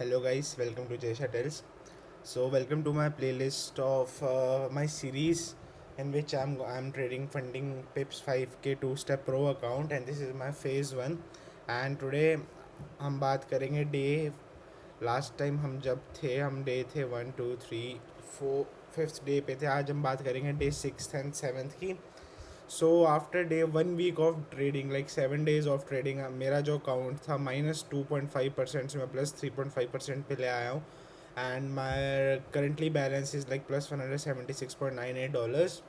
Hello guys, welcome to Jaysha Tells. So welcome to my playlist of my series in which I'm trading funding Pips 5K two-step pro account, and this is my phase 1. And today हम बात करेंगे day last time हम जब थे हम day थे 1 2 3 4 fifth day पे थे. आज हम बात करेंगे डे 6th and 7th की. So after day 1 week of trading like 7 days of trading मेरा जो अकाउंट था -2.5% से मैं +3.5% पे ले आया हूँ. And my currently balance is like +$176.98.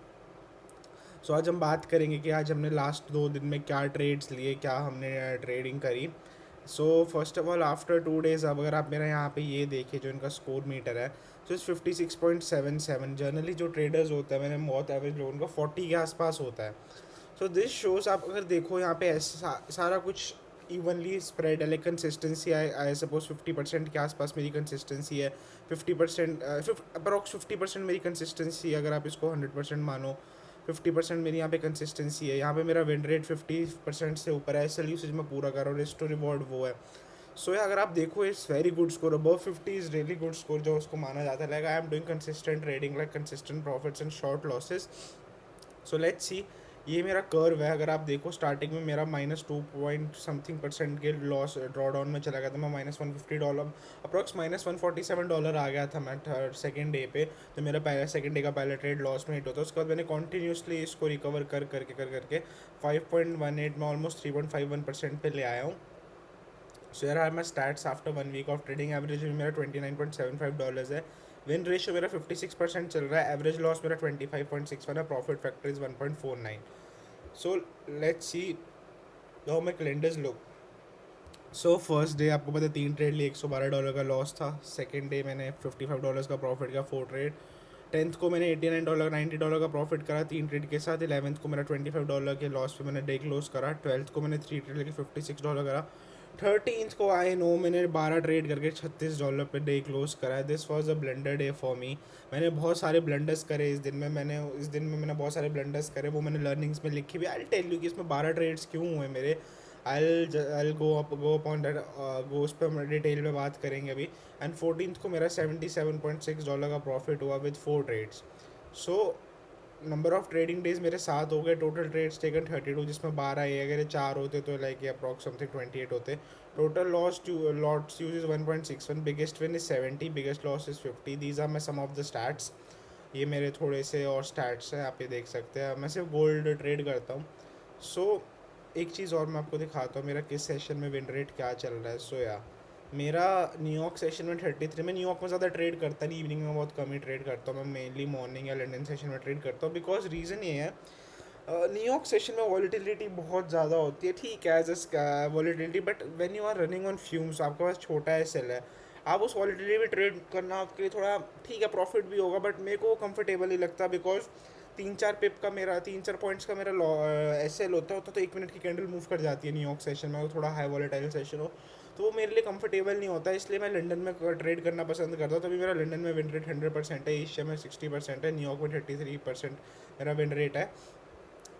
सो आज हम बात करेंगे कि आज हमने लास्ट 2 दिन में क्या ट्रेड्स लिए, क्या हमने ट्रेडिंग करी. So first of all after 2 days अब अगर आप मेरा यहाँ पे ये देखिए जो इनका स्कोर मीटर है, तो इस 56.77. जनरली जो ट्रेडर्स होता है, मैंने बहुत एवरेज लोगों का 40 के आसपास होता है. सो दिस शोज आप अगर देखो यहाँ पे सारा कुछ इवनली स्प्रेड है, लाइक कंसिस्टेंसी आई सपोज 50% के आसपास मेरी कंसिस्टेंसी है. 50% अप्रॉक्स 50% मेरी कंसिस्टेंसी है अगर आप इसको 100% मानो. 50% मेरी यहाँ पे कंसिस्टेंसी है. यहाँ पे मेरा विन रेट 50% से ऊपर है. एस एल यूसेज मैं पूरा कर रहा हूँ. रिस्क टू रिवॉर्ड वो है. सो अगर आप देखो it's very good score. Above 50 is really good score जो उसको माना जाता है. Like I am doing consistent trading, like consistent profits and short losses. So let's see. ये मेरा कर्व है. अगर आप देखो स्टार्टिंग में मेरा -2 पॉइंट समथिंग % के लॉस ड्रॉ डाउन में चला गया था. मैं -$150 अप्रॉक्स -$147 आ गया था मैं थर्ड सेकेंड डे पे. तो मेरा पहला सेकेंड डे का पहला ट्रेड लॉस में हिट होता है. उसके बाद मैंने कॉन्टीन्यूसली इसको रिकवर कर करके 5.18 में ऑलमोस्ट 3.51% पे ले आया हूँ. सो यार are my stats after 1 week of trading. Average मेरा $29.75 है. विन रेशियो मेरा 56% चल रहा है. एवरेज लॉस मेरा 25.61 है. Profit factor is 1.49. So let's see how my calendars look. So first day आपको पता है 3 ट्रेड लिए, $112 का लॉस था. सेकेंड डे मैंने $55 का प्रॉफिट किया 4 ट्रेड. 10th को मैंने $89 $90 का प्रॉफिट करा 3 ट्रेड के साथ. 11th को मेरा $25 के लॉस पे मैंने डे क्लोज करा. 12th को मैंने 3 ट्रेड लेके $56 करा. 13th को आई नो मैंने 12 ट्रेड करके $36 पे डे क्लोज करा. This was a blender day for me. मैंने बहुत सारे ब्लंडर्स करे इस दिन में. मैंने बहुत सारे ब्लंडर्स करे, वो मैंने लर्निंग्स में लिखी भी. आई टेल यू कि इसमें 12 ट्रेड्स क्यों हुए मेरे. आई गो अपॉन दैट, गो उस पर हम डिटेल में बात करेंगे अभी. एंड 14th को मेरा $77.6 का प्रॉफिट हुआ with 4 trades. So number of trading days मेरे 7 हो गए. टोटल ट्रेड्स टेकन 32, जिसमें 12 है. अगर ये 4 होते तो लाइक ये अप्रॉक्स समथिंग 28 होते. Total lots use is 1.61. Biggest win is 70, biggest loss is 50. These are my some of the stats. ये मेरे थोड़े से और स्टैट्स हैं, आप ये देख सकते हैं. मैं सिर्फ गोल्ड ट्रेड करता हूँ. सो एक चीज़ और मैं आपको दिखाता हूँ मेरा किस सेशन में विन रेट क्या चल रहा है. सो या मेरा न्यूयॉर्क सेशन में 33. मैं न्यूयॉर्क में ज़्यादा ट्रेड करता नहीं, इवनिंग में बहुत कम ही ट्रेड करता हूँ. मैं मेनली मॉर्निंग या लंदन सेशन में ट्रेड करता हूँ. बिकॉज रीज़न ये है, न्यूयॉर्क सेशन में वॉलीटिलिटी बहुत ज़्यादा होती है. ठीक है as a volatility, but when you are running on fumes, आपके पास छोटा एस एल है, आप उस वॉलीटिलिटी में ट्रेड करना आपके लिए थोड़ा ठीक है, प्रॉफिट भी होगा, बट मेरे को कंफर्टेबल ही लगता है. बिकॉज 3-4 पॉइंट्स का मेरा एस एल होता तो 1 मिनट की कैंडल मूव कर जाती है न्यूयॉर्क सेशन में. वो थोड़ा हाई वॉलेटाइल सेशन हो तो वो मेरे लिए कंफर्टेबल नहीं होता. इसलिए मैं लंदन में ट्रेड करना पसंद करता हूँ. तभी मेरा लंदन में विन रेट 100% है. एशिया में 60% है. न्यूयॉर्क में 33% मेरा विन रेट है.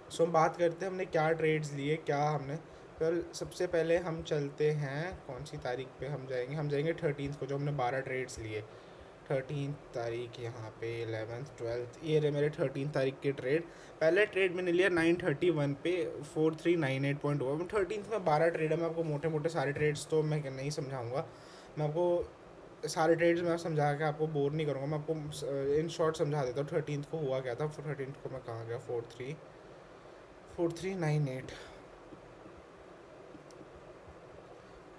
सो हम बात करते हैं हमने क्या ट्रेड्स लिए, क्या हमने. कल सबसे पहले हम चलते हैं कौन सी तारीख पे हम जाएंगे 13th को, जो हमने 12 ट्रेड्स लिए. 13th तारीख यहाँ पे 11th 12th, ये रहे मेरे 13th तारीख के ट्रेड. पहले ट्रेड मैंने लिया 931 पे 4398 हुआ. 13th में 12 ट्रेड है. मैं आपको मोटे मोटे सारे ट्रेड्स तो मैं नहीं समझाऊंगा. मैं आपको सारे ट्रेड्स में समझा के आपको बोर नहीं करूँगा. मैं आपको इन शॉर्ट समझा देता हूँ 13th को हुआ क्या था. 13th को मैं कहाँ गया, 4398,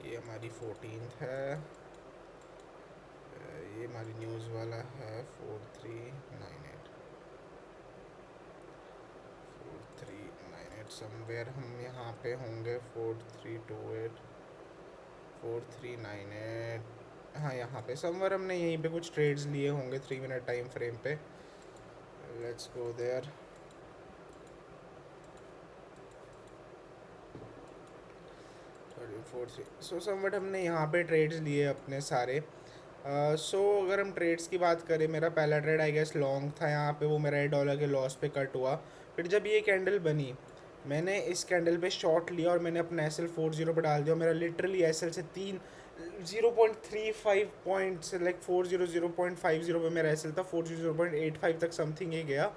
ये हमारी 14th है. ये हमारी न्यूज़ वाला है 4398 समवेयर हम यहाँ पे होंगे. 4328 4398, हाँ यहाँ पे समवेयर हमने यहीं पे कुछ ट्रेड्स लिए होंगे 3 मिनट टाइम फ्रेम पे. Let's go there. So somewhere हमने यहाँ पे ट्रेड्स लिए अपने सारे. सो अगर हम ट्रेड्स की बात करें, मेरा पहला ट्रेड आई गेस लॉन्ग था. यहाँ पे वो मेरा $8 के लॉस पे कट हुआ. फिर जब ये कैंडल बनी, मैंने इस कैंडल पे शॉर्ट लिया और मैंने अपना एस एल 40 पे डाल दिया. मेरा लिटरली एस एल से 3 0.35 पॉइंट्स लाइक 400.50 पे मेरा एसएल था, 400.85 तक समथिंग ये गया,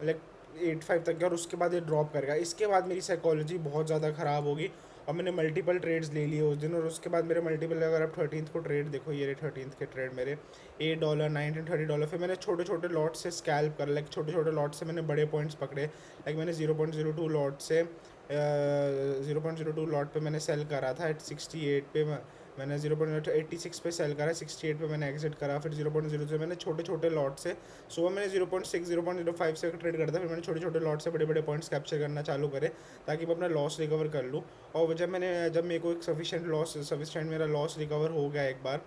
लाइक 85 तक गया और उसके बाद ये ड्रॉप कर गया। इसके बाद मेरी साइकोलॉजी बहुत ज़्यादा ख़राब होगी और मैंने मल्टीपल ट्रेड्स ले लिए उस दिन, और उसके बाद मेरे मल्टीपल, अगर आप 13th को ट्रेड देखो, ये रहे 13th के ट्रेड मेरे, $8, $19, $30। फिर मैंने छोटे छोटे लॉट से स्कैल्प कर, लाइक छोटे छोटे लॉट से मैंने बड़े पॉइंट्स पकड़े, लाइक मैंने 0.02 लॉट से 0.02 लॉट पे मैंने सेल करा था एट 68 पे, मैंने 0.86 पे सेल करा, 68 पे मैंने एग्जिट करा। फिर 0.0 से मैंने छोटे छोटे लॉट से, सुबह मैंने 0.6 0.05 से ट्रेड करता, फिर मैंने छोटे छोटे लॉट से बड़े बड़े पॉइंट्स कैप्चर करना चालू करे ताकि मैं अपना लॉस रिकवर कर लूँ। और जब मेरे को एक सफिशिएंट मेरा लॉस रिकवर हो गया एक बार,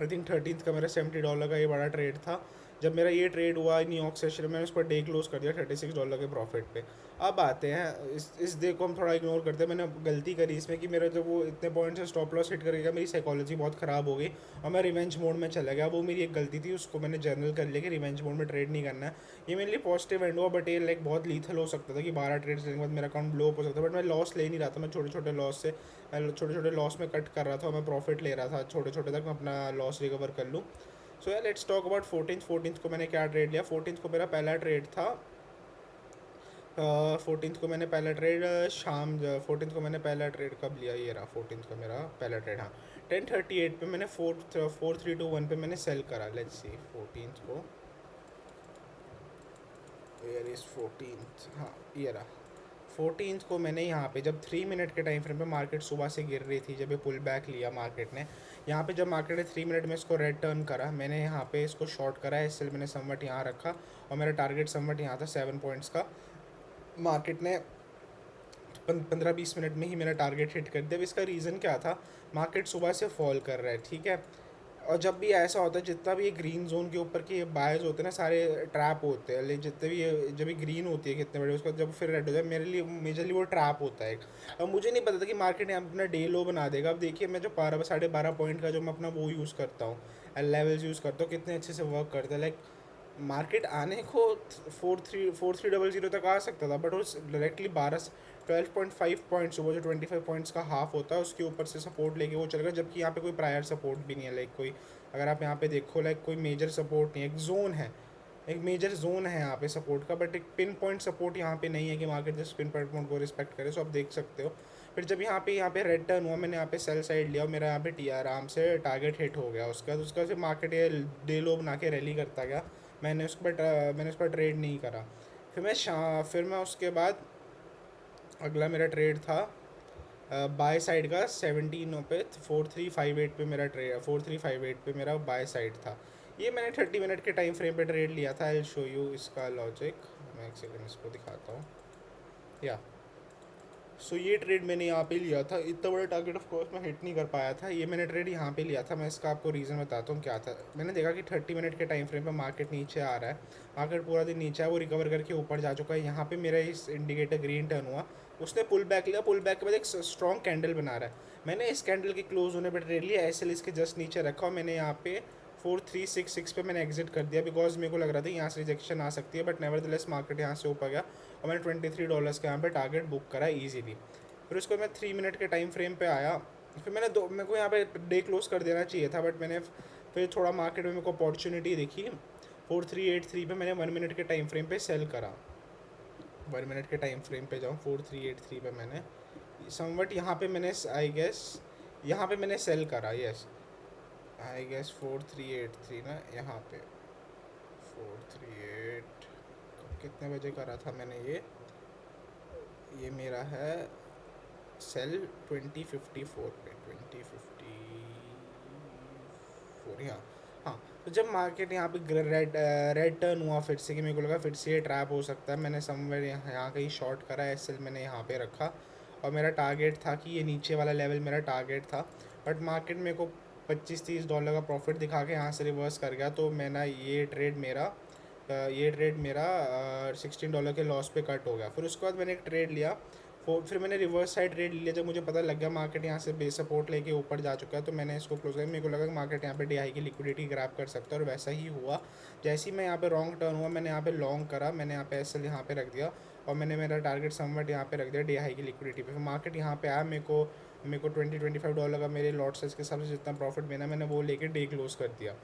आई थिंक 13th का मेरा $70 का ये बड़ा ट्रेड था। जब मेरा ये ट्रेड हुआ न्यूयॉर्क सेशन में, मैंने उस पर डे क्लोज कर दिया $36 के प्रॉफिट पे। अब आते हैं इस डे को हम थोड़ा इग्नोर करते हैं। मैंने गलती करी इसमें कि मेरा जब वो इतने पॉइंट से स्टॉप लॉस हिट कर गया, मेरी साइकोलॉजी बहुत ख़राब हो गई और मैं रिवेंज मोड में चला गया। वो मेरी एक गलती थी, उसको मैंने जर्नल कर लिया कि रिवेंज मोड में ट्रेड नहीं करना है। ये मेरे लिए पॉजिटिव एंड हुआ, बट ये लाइक बहुत लीथल हो सकता था कि 12 ट्रेड्स लेने के बाद मेरा अकाउंट ब्लो अप हो सकता था। बट मैं लॉस ले नहीं रहा था, मैं छोटे छोटे लॉस से, छोटे छोटे लॉस में कट कर रहा था और मैं प्रॉफिट ले रहा था छोटे छोटे तक, मैं अपना लॉस रिकवर कर लूँ। सो यार लेट्स टॉक अबाउट 14th को मैंने क्या ट्रेड लिया। 14th को मेरा पहला ट्रेड था, 14th को मैंने पहला ट्रेड शाम 14th को मैंने पहला ट्रेड कब लिया, ये रहा 14th का मेरा पहला ट्रेड। हाँ, 10:38 पे मैंने 4321 पे मैंने सेल करा। लेट्स सी 14th को, ईयर इज़ 14th, हाँ ये रहा 14th को मैंने यहाँ पे जब 3 मिनट के टाइम फ्रेम पे मार्केट सुबह से गिर रही थी, जब ये पुल बैक लिया मार्केट ने, यहाँ पे जब मार्केट ने 3 मिनट में इसको रेड टर्न करा, मैंने यहाँ पे इसको शॉर्ट करा है, इसलिए मैंने समवट यहाँ रखा और मेरा टारगेट समवट यहाँ था 7 पॉइंट्स का। मार्केट ने 15-20 मिनट में ही मेरा टारगेट हिट कर दिया। अब इसका रीज़न क्या था, मार्केट सुबह से फॉल कर रहा है, ठीक है। और जब भी ऐसा होता है, जितना भी ये ग्रीन जोन के ऊपर के बायर्स होते हैं ना, सारे ट्रैप होते हैं, लेकिन जितने भी ये जब भी ग्रीन होती है कितने बड़े, उसका जब फिर रेड हो जाए, मेरे लिए मेजरली वो ट्रैप होता है। अब मुझे नहीं पता था कि मार्केट यहाँ अपना डे लो बना देगा। अब देखिए, मैं जो 12-12.5 पॉइंट का जो मैं अपना वो यूज़ करता हूँ, लेवल्स यूज़ करता हूँ, कितने अच्छे से वर्क करता है। लाइक मार्केट आने को 4300 तक आ सकता था, बट वो डायरेक्टली 12.5 पॉइंट्स, वो जो 25 पॉइंट्स का हाफ होता है उसके ऊपर से सपोर्ट लेके वो चल गया, जबकि यहाँ पे कोई प्रायर सपोर्ट भी नहीं है। लाइक कोई, अगर आप यहाँ पे देखो, लाइक कोई मेजर सपोर्ट नहीं है। एक जोन है, एक मेजर जोन है यहाँ पे सपोर्ट का, बट एक पिन पॉइंट सपोर्ट यहाँ पे नहीं है कि मार्केट जिस पिन पॉइंट को रिस्पेक्ट करे। सो आप देख सकते हो। फिर जब यहाँ पे रेड टर्न हुआ, मैंने यहाँ पे सेल साइड लिया और मेरा यहाँ पे टी आराम से टारगेट हिट हो गया। उसका फिर मार्केट ये डे लो बना के रैली करता गया। मैंने उस पर ट्रेड नहीं करा। फिर मैं उसके बाद अगला मेरा ट्रेड था बाय साइड का 17 पे 4358 पे मेरा ट्रेड, 4358 पे मेरा बाय साइड था। ये मैंने 30 मिनट के टाइम फ्रेम पे ट्रेड लिया था। आई विल शो यू इसका लॉजिक, मैं एक सेकंड इसको दिखाता हूँ। या सो ये ट्रेड मैंने यहाँ पे लिया था। इतना बड़ा टारगेट ऑफ कोर्स मैं हिट नहीं कर पाया था। ये मैंने ट्रेड यहाँ पे लिया था। मैं इसका आपको रीज़न बताता हूँ क्या था। मैंने देखा कि 30 मिनट के टाइम फ्रेम पे मार्केट नीचे आ रहा है, मार्केट पूरा दिन नीचे है, वो रिकवर करके ऊपर जा चुका है। यहाँ पे मेरा इस इंडिकेटर ग्रीन टर्न हुआ, उसने पुल बैक लिया, पुल बैक के बाद एक स्ट्रॉन्ग कैंडल बना रहा है। मैंने इस कैंडल के क्लोज होने पर ट्रेड लिया, एस इसके जस्ट नीचे रखा और मैंने यहाँ पे 4366 पे मैंने एग्जिट कर दिया, बिकॉज मेरे को लग रहा था यहाँ से रिजेक्शन आ सकती है, बट नेवरदलेस मार्केट यहाँ से ऊपर गया और मैंने $23 का यहाँ पे टारगेट बुक करा ईजीली। फिर उसको मैं 3 मिनट के टाइम फ्रेम पे आया। फिर मेरे को यहाँ पे डे क्लोज कर देना चाहिए था, बट मैंने फिर थोड़ा मार्केट में मेरे को अपॉर्चुनिटी दिखी। 4383 पे मैंने 1 मिनट के टाइम फ्रेम पे सेल करा। 1 मिनट के टाइम फ्रेम पे जाऊँ, 4383 पे मैंने समवट यहाँ पे मैंने आई गेस यहाँ पे मैंने सेल करा। यस, आई गेस 4383 ना, यहाँ पे 438 कितने बजे करा था मैंने ये मेरा है सेल 2054 पे, 2054, यहाँ। हाँ, तो जब मार्केट यहाँ पे रेड टर्न हुआ फिर से, कि मेरे को लगा फिर से ये ट्रैप हो सकता है, मैंने समवेयर यहाँ कहीं शॉर्ट करा, एसएल मैंने यहाँ पे रखा और मेरा टारगेट था कि ये नीचे वाला लेवल मेरा टारगेट था। बट मार्केट मेरे को $25-30 का प्रॉफिट दिखा के यहाँ से रिवर्स कर गया, तो मैंने ये ट्रेड मेरा $16 के लॉस पे कट हो गया। फिर उसके बाद मैंने एक ट्रेड लिया, फिर मैंने रिवर्स साइड ट्रेड लिया। जब मुझे पता लग गया मार्केट यहाँ से बेस सपोर्ट लेके ऊपर जा चुका है, तो मैंने इसको क्लोज किया। मेरे को लगा कि मार्केट यहाँ पे डी आई की लिक्विडिटी ग्रैब कर सकता है, और वैसा ही हुआ। जैसे ही मैं यहाँ पे रॉन्ग टर्न हुआ, मैंने यहाँ पे लॉन्ग करा, मैंने यहाँ पे एसएल यहाँ पे रख दिया और मैंने मेरा टारगेट समवट यहाँ पे रख दिया डी आई की लिक्विडिटी पे। फिर मार्केट यहाँ पे आया, मेरे को मेरे को $20-25 का मेरे लॉट साइज के हिसाब से जितना प्रॉफिट मिला मैंने वो लेके डे क्लोज कर दिया।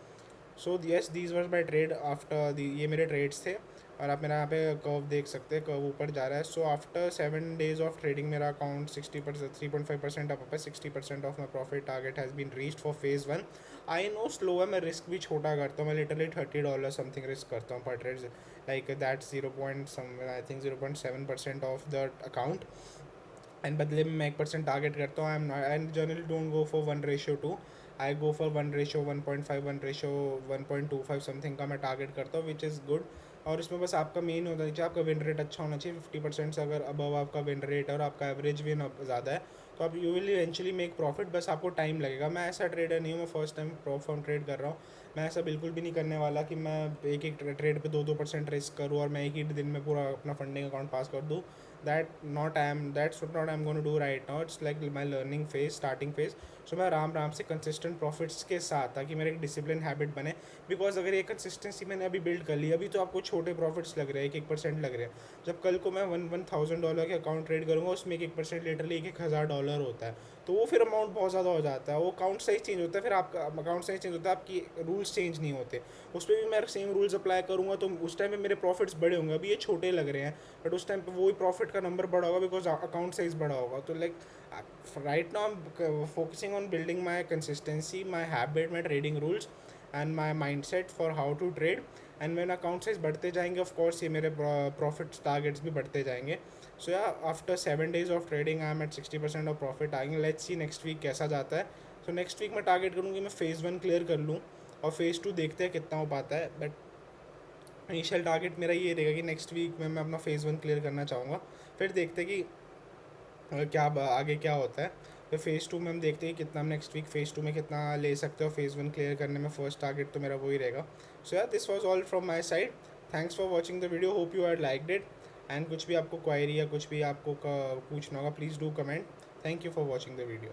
So yes these were my trade after the, ये मेरे ट्रेड्स थे। और आप मेरा यहाँ पे कर्व देख सकते हैं, कर्व ऊपर जा रहा है। So after 7 days of trading मेरा अकाउंट 60%, 3.5% अप है। 60% of my profit target has been reached for phase 1। I know slow है, मैं रिस्क भी छोटा करता हूँ, मैं लिटरली $30 समथिंग रिस्क करता हूँ पर trade, like that 0 point some I think 0.7% of the account. And बदले में मैं 1% टारगेट करता हूँ। I am and generally don't go for 1:2, I go for 1:1, 1.5, 1:1.25 something का मैं टारगेट करता हूँ, विच इज़ गुड। और इसमें बस आपका मेन होना चाहिए, आपका विन रेट अच्छा होना चाहिए। 50% से अगर अबव आपका विन रेट है और आपका एवरेज विन ज़्यादा है तो आप you will eventually make profit, बस आपको टाइम लगेगा। मैं ऐसा ट्रेडर नहीं हूँ, मैं फर्स्ट टाइम फॉर्म ट्रेड कर रहा हूँ। मैं ऐसा बिल्कुल भी नहीं करने वाला कि मैं एक एक ट्रेड पे 2-2% रिस्क करूँ और मैं एक ही दिन में पूरा अपना फंडिंग अकाउंट पास कर दूँ। That's not I'm going to do right now. It's like my learning phase, starting phase. So मैं आराम से कंसिस्टेंट प्रॉफिट्स के साथ, ताकि मेरा एक डिसिप्लिन हैबिट बने। बिकॉज अगर ये कंसिस्टेंसी मैंने अभी बिल्ड कर ली, अभी तो आपको छोटे प्रॉफिट्स लग रहे हैं, 1-1% लग रहे हैं। जब कल को मैं $1,000 के अकाउंट ट्रेड करूँगा, उसमें 1% लिटरली $1,000 होता है, तो वो फिर अमाउंट बहुत ज़्यादा हो जाता है। वो अकाउंट साइज चेंज होता है, फिर आपका अकाउंट साइज चेंज होता है, आपकी रूल्स चेंज नहीं होते। उस पर भी मैं सेम रूल्स अप्लाई करूँगा तो उस टाइम पे मेरे प्रॉफिट्स बड़े होंगे। अभी ये छोटे लग रहे हैं बट उस टाइम पे वही प्रॉफिट का नंबर बड़ा होगा, बिकॉज अकाउंट साइज बड़ा होगा। तो like right now I am focusing on building my consistency, my habit, my trading rules and my mindset for how to trade. And मेरा अकाउंट साइज बढ़ते जाएंगे, of course ये मेरे profit targets भी बढ़ते जाएंगे। So yeah after 7 days of trading I am at 60% of profit आएंगे। Let's see next week कैसा जाता है। सो नेक्स्ट वीक मैं टारगेट करूँगी मैं फेज़ 1 क्लियर कर लूँ, और फेज़ 2 देखते हैं कितना हो पाता है। बट इनिशियल टारगेट मेरा ये रहेगा कि नेक्स्ट वीक में मैं अपना फेज़ 1 क्लियर करना चाहूँगा। फिर देखते हैं कि क्या आगे क्या होता है। फिर फेज़ 2 में हम देखते हैं कितना हम नेक्स्ट वीक फेज़ 2 में कितना ले सकते हो फेज़ 1 क्लियर करने में। फर्स्ट टारगेट तो मेरा वही रहेगा। सो यार this was all from my side. Thanks for watching the video, hope you are liked it. And कुछ भी आपको क्वायरी या कुछ भी आपको पूछना होगा, please do comment. Thank you for watching the video.